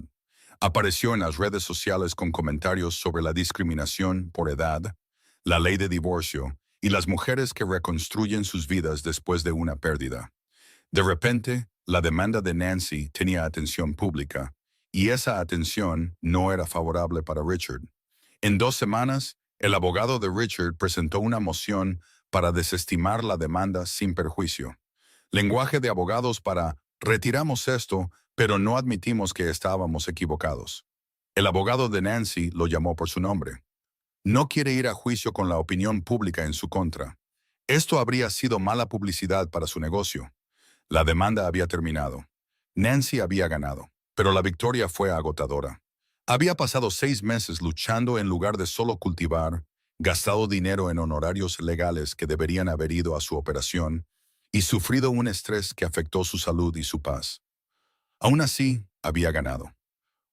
Apareció en las redes sociales con comentarios sobre la discriminación por edad, la ley de divorcio y las mujeres que reconstruyen sus vidas después de una pérdida. De repente, la demanda de Nancy tenía atención pública, y esa atención no era favorable para Richard. En 2 semanas, el abogado de Richard presentó una moción para desestimar la demanda sin perjuicio. Lenguaje de abogados para retiramos esto, pero no admitimos que estábamos equivocados. El abogado de Nancy lo llamó por su nombre. No quiere ir a juicio con la opinión pública en su contra. Esto habría sido mala publicidad para su negocio. La demanda había terminado. Nancy había ganado, pero la victoria fue agotadora. Había pasado 6 meses luchando en lugar de solo cultivar, gastado dinero en honorarios legales que deberían haber ido a su operación y sufrido un estrés que afectó su salud y su paz. Aún así, había ganado.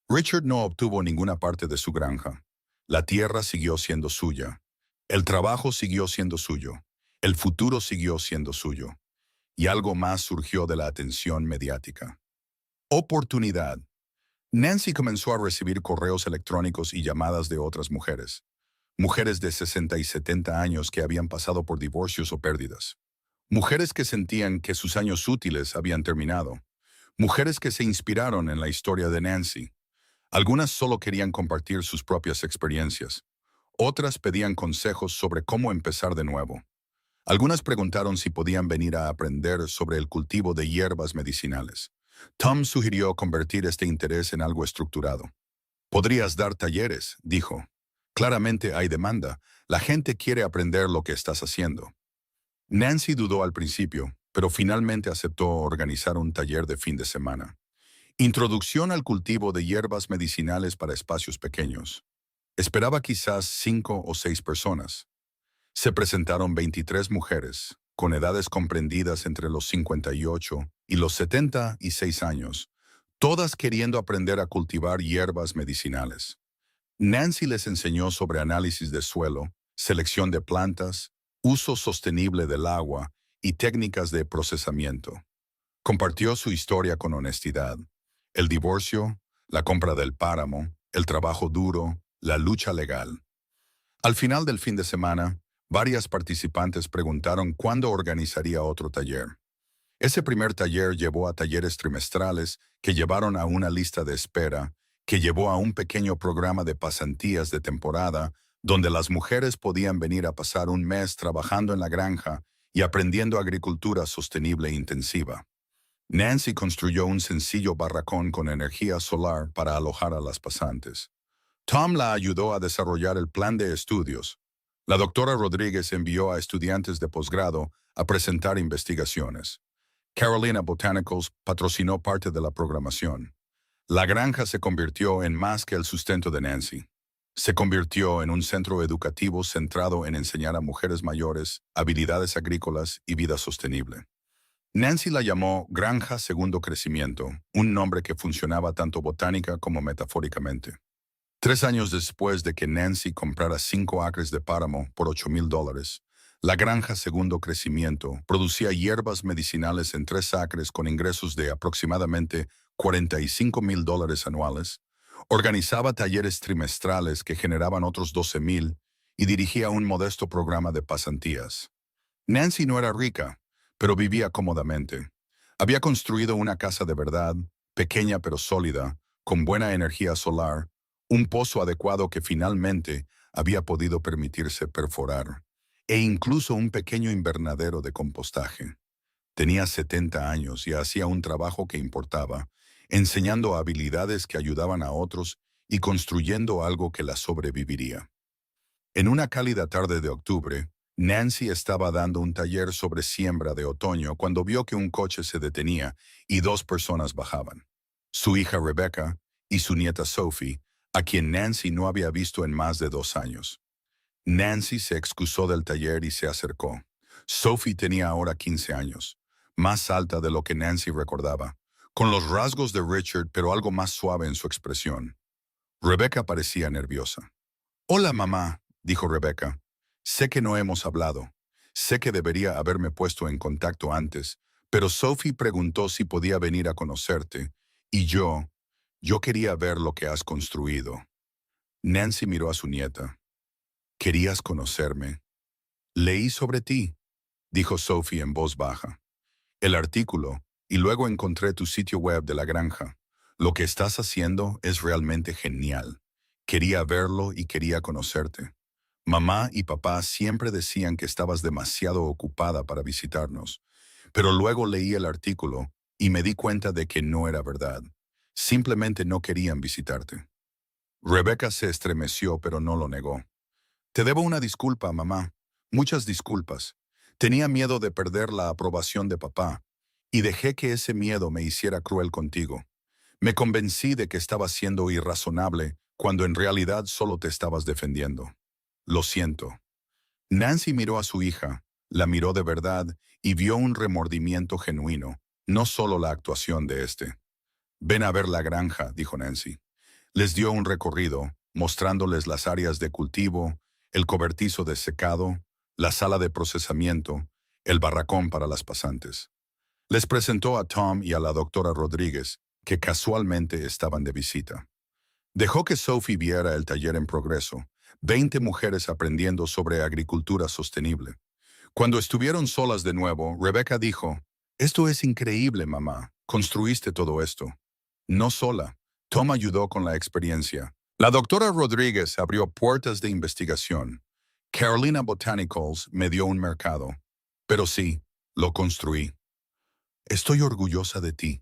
Richard no obtuvo ninguna parte de su granja. La tierra siguió siendo suya. El trabajo siguió siendo suyo. El futuro siguió siendo suyo. y algo más surgió de la atención mediática. Oportunidad. Nancy comenzó a recibir correos electrónicos y llamadas de otras mujeres. Mujeres de 60 y 70 años que habían pasado por divorcios o pérdidas. Mujeres que sentían que sus años útiles habían terminado. Mujeres que se inspiraron en la historia de Nancy. Algunas solo querían compartir sus propias experiencias. Otras pedían consejos sobre cómo empezar de nuevo. Algunas preguntaron si podían venir a aprender sobre el cultivo de hierbas medicinales. Tom sugirió convertir este interés en algo estructurado. Podrías dar talleres, dijo. Claramente hay demanda. La gente quiere aprender lo que estás haciendo. Nancy dudó al principio, pero finalmente aceptó organizar un taller de fin de semana. Introducción al cultivo de hierbas medicinales para espacios pequeños. Esperaba quizás 5 o 6 personas. Se presentaron 23 mujeres, con edades comprendidas entre los 58 y los 76 años, todas queriendo aprender a cultivar hierbas medicinales. Nancy les enseñó sobre análisis de suelo, selección de plantas, uso sostenible del agua y técnicas de procesamiento. Compartió su historia con honestidad. El divorcio, la compra del páramo, el trabajo duro, la lucha legal. Al final del fin de semana, varias participantes preguntaron cuándo organizaría otro taller. Ese primer taller llevó a talleres trimestrales que llevaron a una lista de espera, que llevó a un pequeño programa de pasantías de temporada donde las mujeres podían venir a pasar un mes trabajando en la granja y aprendiendo agricultura sostenible e intensiva. Nancy construyó un sencillo barracón con energía solar para alojar a las pasantes. Tom la ayudó a desarrollar el plan de estudios. La doctora Rodríguez envió a estudiantes de posgrado a presentar investigaciones. Carolina Botanicals patrocinó parte de la programación. La granja se convirtió en más que el sustento de Nancy. Se convirtió en un centro educativo centrado en enseñar a mujeres mayores habilidades agrícolas y vida sostenible. Nancy la llamó Granja Segundo Crecimiento, un nombre que funcionaba tanto botánica como metafóricamente. 3 años después de que Nancy comprara 5 acres de páramo por $8,000, la Granja Segundo Crecimiento producía hierbas medicinales en 3 acres con ingresos de aproximadamente $45,000 anuales, organizaba talleres trimestrales que generaban otros $12,000 y dirigía un modesto programa de pasantías. Nancy no era rica, pero vivía cómodamente. Había construido una casa de verdad, pequeña pero sólida, con buena energía solar, un pozo adecuado que finalmente había podido permitirse perforar, e incluso un pequeño invernadero de compostaje. Tenía 70 años y hacía un trabajo que importaba, enseñando habilidades que ayudaban a otros y construyendo algo que la sobreviviría. En una cálida tarde de octubre, Nancy estaba dando un taller sobre siembra de otoño cuando vio que un coche se detenía y 2 personas bajaban. Su hija Rebecca y su nieta Sophie, a quien Nancy no había visto en más de 2 años. Nancy se excusó del taller y se acercó. Sophie tenía ahora 15 años, más alta de lo que Nancy recordaba, con los rasgos de Richard pero algo más suave en su expresión. Rebecca parecía nerviosa. «Hola, mamá», dijo Rebecca. «Sé que no hemos hablado. Sé que debería haberme puesto en contacto antes, pero Sophie preguntó si podía venir a conocerte, y yo quería ver lo que has construido». Nancy miró a su nieta. «¿Querías conocerme?» «Leí sobre ti», dijo Sophie en voz baja. «El artículo, y luego encontré tu sitio web de la granja. Lo que estás haciendo es realmente genial. Quería verlo y quería conocerte. Mamá y papá siempre decían que estabas demasiado ocupada para visitarnos, pero luego leí el artículo y me di cuenta de que no era verdad. Simplemente no querían visitarte». Rebecca se estremeció, pero no lo negó. «Te debo una disculpa, mamá. Muchas disculpas. Tenía miedo de perder la aprobación de papá, y dejé que ese miedo me hiciera cruel contigo. Me convencí de que estabas siendo irrazonable cuando en realidad solo te estabas defendiendo. Lo siento». Nancy miró a su hija, la miró de verdad y vio un remordimiento genuino, no solo la actuación de este. «Ven a ver la granja», dijo Nancy. Les dio un recorrido, mostrándoles las áreas de cultivo, el cobertizo de secado, la sala de procesamiento, el barracón para las pasantes. Les presentó a Tom y a la doctora Rodríguez, que casualmente estaban de visita. Dejó que Sophie viera el taller en progreso, 20 mujeres aprendiendo sobre agricultura sostenible. Cuando estuvieron solas de nuevo, Rebecca dijo, «Esto es increíble, mamá. Construiste todo esto». No sola. Tom ayudó con la experiencia. La doctora Rodríguez abrió puertas de investigación. Carolina Botanicals me dio un mercado. Pero sí, lo construí. Estoy orgullosa de ti,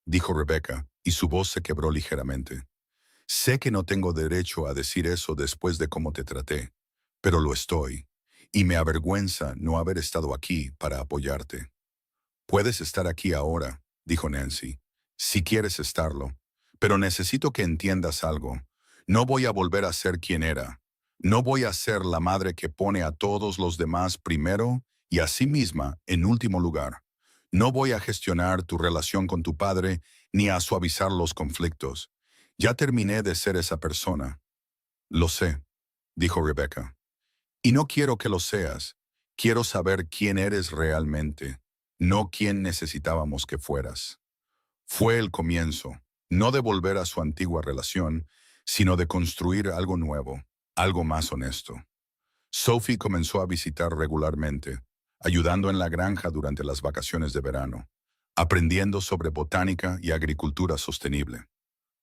dijo Rebecca, y su voz se quebró ligeramente. Sé que no tengo derecho a decir eso después de cómo te traté, pero lo estoy, y me avergüenza no haber estado aquí para apoyarte. Puedes estar aquí ahora, dijo Nancy, si quieres estarlo, pero necesito que entiendas algo. No voy a volver a ser quien era. No voy a ser la madre que pone a todos los demás primero y a sí misma en último lugar. No voy a gestionar tu relación con tu padre ni a suavizar los conflictos. Ya terminé de ser esa persona. Lo sé, dijo Rebecca. Y no quiero que lo seas. Quiero saber quién eres realmente, no quién necesitábamos que fueras. Fue el comienzo, no de volver a su antigua relación, sino de construir algo nuevo, algo más honesto. Sophie comenzó a visitar regularmente, ayudando en la granja durante las vacaciones de verano, aprendiendo sobre botánica y agricultura sostenible.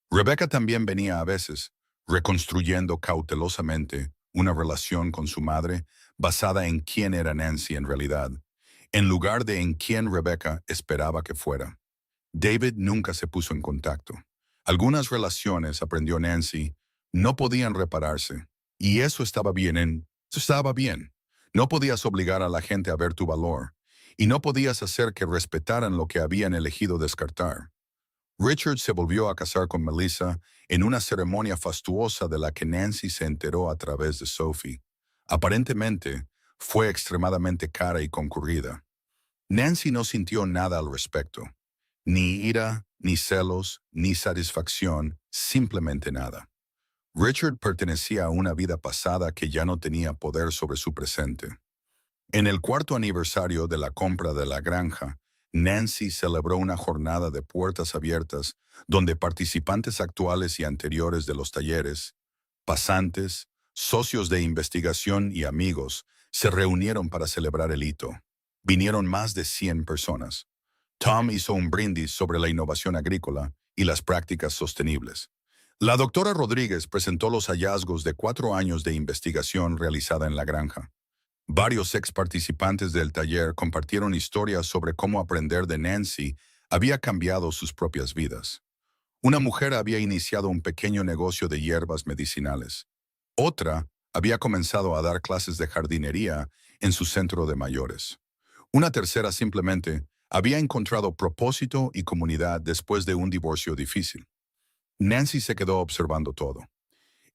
Rebecca también venía a veces, reconstruyendo cautelosamente una relación con su madre basada en quién era Nancy en realidad, en lugar de en quién Rebecca esperaba que fuera. David nunca se puso en contacto. Algunas relaciones, aprendió Nancy, no podían repararse, y eso estaba bien. No podías obligar a la gente a ver tu valor, y no podías hacer que respetaran lo que habían elegido descartar. Richard se volvió a casar con Melissa en una ceremonia fastuosa de la que Nancy se enteró a través de Sophie. Aparentemente, fue extremadamente cara y concurrida. Nancy no sintió nada al respecto. Ni ira, ni celos, ni satisfacción, simplemente nada. Richard pertenecía a una vida pasada que ya no tenía poder sobre su presente. En el cuarto aniversario de la compra de la granja, Nancy celebró una jornada de puertas abiertas donde participantes actuales y anteriores de los talleres, pasantes, socios de investigación y amigos se reunieron para celebrar el hito. Vinieron más de 100 personas. Tom hizo un brindis sobre la innovación agrícola y las prácticas sostenibles. La doctora Rodríguez presentó los hallazgos de 4 años de investigación realizada en la granja. Varios ex participantes del taller compartieron historias sobre cómo aprender de Nancy había cambiado sus propias vidas. Una mujer había iniciado un pequeño negocio de hierbas medicinales. Otra había comenzado a dar clases de jardinería en su centro de mayores. Una tercera simplemente había encontrado propósito y comunidad después de un divorcio difícil. Nancy se quedó observando todo.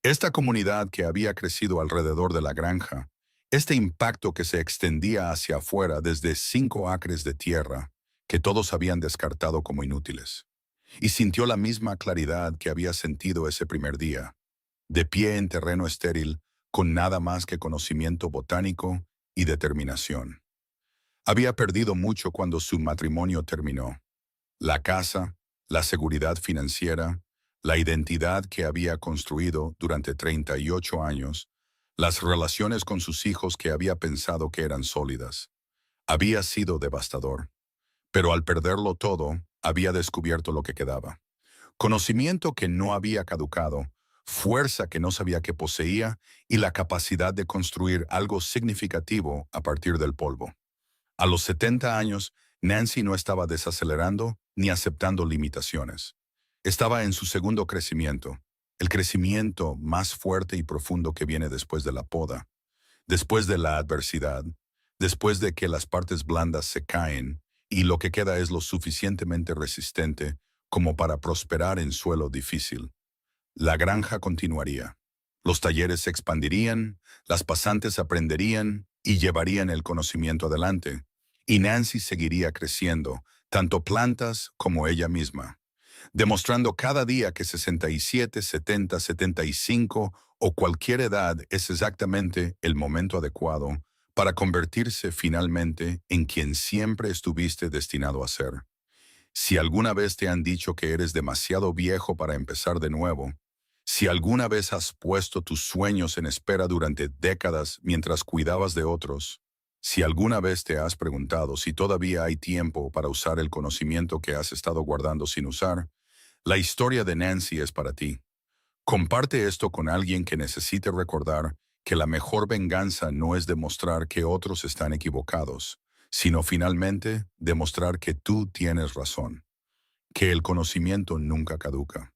Esta comunidad que había crecido alrededor de la granja, este impacto que se extendía hacia afuera desde 5 acres de tierra, que todos habían descartado como inútiles. Y sintió la misma claridad que había sentido ese primer día, de pie en terreno estéril, con nada más que conocimiento botánico y determinación. Había perdido mucho cuando su matrimonio terminó. La casa, la seguridad financiera, la identidad que había construido durante 38 años, las relaciones con sus hijos que había pensado que eran sólidas. Había sido devastador. Pero al perderlo todo, había descubierto lo que quedaba. Conocimiento que no había caducado, fuerza que no sabía que poseía y la capacidad de construir algo significativo a partir del polvo. A los 70 años, Nancy no estaba desacelerando ni aceptando limitaciones. Estaba en su segundo crecimiento, el crecimiento más fuerte y profundo que viene después de la poda, después de la adversidad, después de que las partes blandas se caen y lo que queda es lo suficientemente resistente como para prosperar en suelo difícil. La granja continuaría. Los talleres se expandirían, las pasantes aprenderían y llevarían el conocimiento adelante. Y Nancy seguiría creciendo, tanto plantas como ella misma, demostrando cada día que 67, 70, 75 o cualquier edad es exactamente el momento adecuado para convertirse finalmente en quien siempre estuviste destinado a ser. Si alguna vez te han dicho que eres demasiado viejo para empezar de nuevo, si alguna vez has puesto tus sueños en espera durante décadas mientras cuidabas de otros, si alguna vez te has preguntado si todavía hay tiempo para usar el conocimiento que has estado guardando sin usar, la historia de Nancy es para ti. Comparte esto con alguien que necesite recordar que la mejor venganza no es demostrar que otros están equivocados, sino finalmente demostrar que tú tienes razón, que el conocimiento nunca caduca,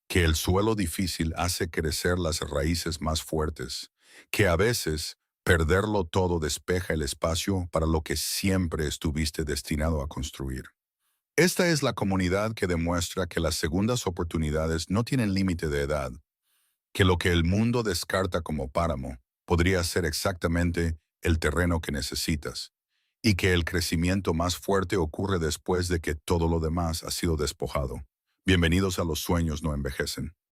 que el suelo difícil hace crecer las raíces más fuertes, que a veces perderlo todo despeja el espacio para lo que siempre estuviste destinado a construir. Esta es la comunidad que demuestra que las segundas oportunidades no tienen límite de edad, que lo que el mundo descarta como páramo podría ser exactamente el terreno que necesitas, y que el crecimiento más fuerte ocurre después de que todo lo demás ha sido despojado. Bienvenidos a Los sueños no envejecen.